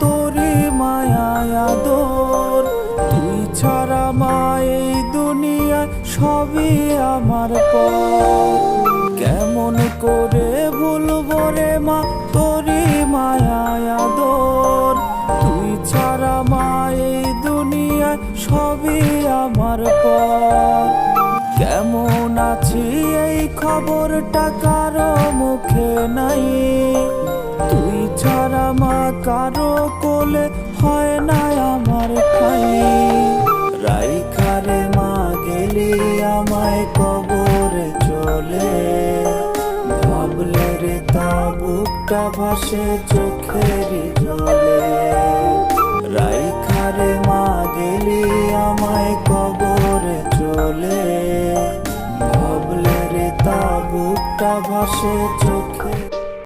তোরি মায়ায় আদর। তুই ছাড়া মা এই দুনিয়ায় সবই আমার পর। কেমন করে ভুলবো রে মা তোরি মায়ায় আদর। তুই ছাড়া মা এই দুনিয়ায় সবই আমার পর। কেমন আছি এই খবরটা কারো মুখে নাই। তুই ছাড়া মা কারো কোলে হয় না আমার ঠাই। রাইখারে মা গেলি আমায় কবরে চলে। ভাবলে রে তা বুকটা ভাসে চোখের জলে। রাইখারে মা গেলি আমায় কবরে চলে। ভাবলে রে তা বুকটা ভাসে চোখ